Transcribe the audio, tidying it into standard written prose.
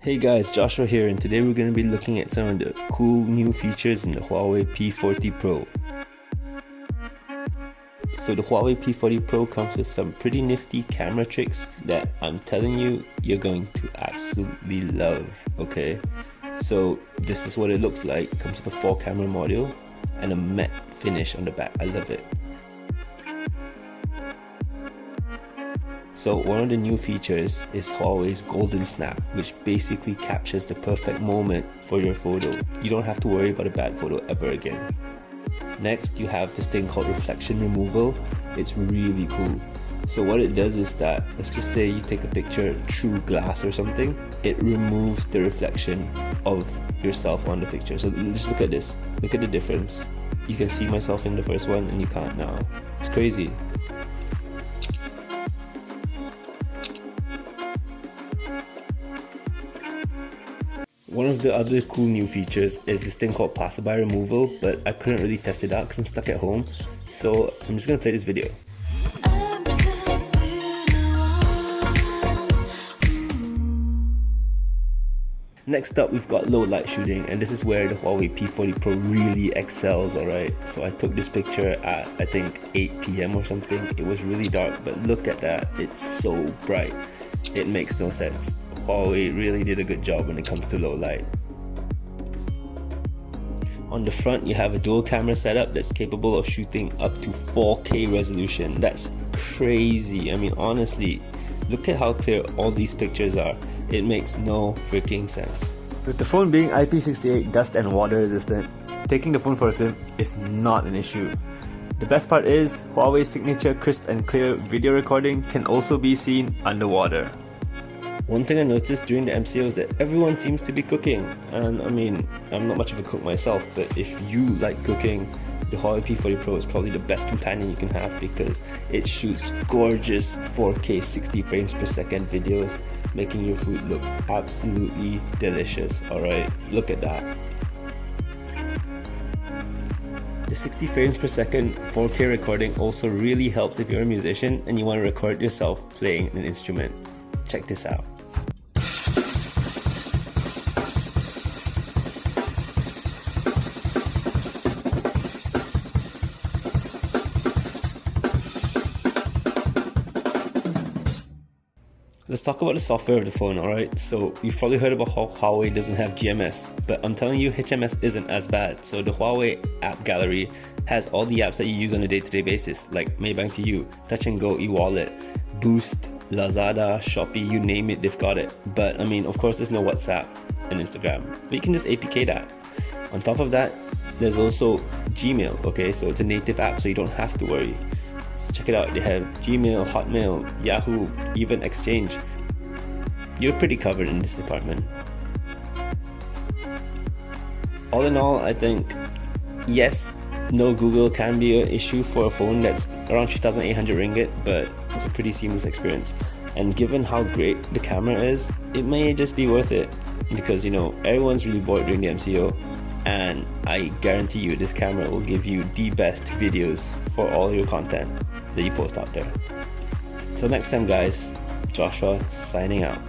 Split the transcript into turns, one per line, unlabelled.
Hey guys, Joshua here, and today we're going to be looking at some of the cool new features in the Huawei P40 Pro. So the Huawei P40 Pro comes with some pretty nifty camera tricks that I'm telling you, you're going to absolutely love, okay? So this is what it looks like. It comes with a 4-camera module and a matte finish on the back. I love it. So one of the new features is Huawei's Golden Snap, which basically captures the perfect moment for your photo. You don't have to worry about a bad photo ever again. Next, you have this thing called reflection removal. It's really cool. So what it does is that, let's just say you take a picture through glass or something, it removes the reflection of yourself on the picture. So just look at this. Look at the difference. You can see myself in the first one and you can't now. It's crazy. One of the other cool new features is this thing called passerby removal, but I couldn't really test it out because I'm stuck at home. So I'm just going to play this video. Next up, we've got low light shooting, and this is where the Huawei P40 Pro really excels, alright? So I took this picture at, I think, 8 PM or something. It was really dark, but look at that. It's so bright. It makes no sense. Huawei really did a good job when it comes to low light. On the front, you have a dual camera setup that's capable of shooting up to 4K resolution. That's crazy. I mean, honestly, look at how clear all these pictures are. It makes no freaking sense. With the phone being IP68 dust and water resistant, taking the phone for a swim is not an issue. The best part is, Huawei's signature crisp and clear video recording can also be seen underwater. One thing I noticed during the MCO is that everyone seems to be cooking, and I mean, I'm not much of a cook myself, but if you like cooking, the Huawei P40 Pro is probably the best companion you can have because it shoots gorgeous 4K 60 frames per second videos, making your food look absolutely delicious. Alright, look at that. The 60 frames per second 4K recording also really helps if you're a musician and you want to record yourself playing an instrument. Check this out. Let's talk about the software of the phone, alright? So you've probably heard about how Huawei doesn't have GMS, but I'm telling you, HMS isn't as bad. So the Huawei app gallery has all the apps that you use on a day-to-day basis, like Maybank to You, Touch and Go, eWallet, Boost, Lazada, Shopee, you name it, they've got it. But I mean, of course, there's no WhatsApp and Instagram, but you can just APK that. On top of that, there's also Gmail, okay? So it's a native app, so you don't have to worry. So check it out, they have Gmail, Hotmail, Yahoo, even Exchange. You're pretty covered in this department. All in all, I think, yes, no Google can be an issue for a phone that's around 3,800 ringgit, but it's a pretty seamless experience. And given how great the camera is, it may just be worth it because, you know, everyone's really bored during the MCO, and I guarantee you this camera will give you the best videos for all your content that you post out there. Till next time guys, Joshua signing out.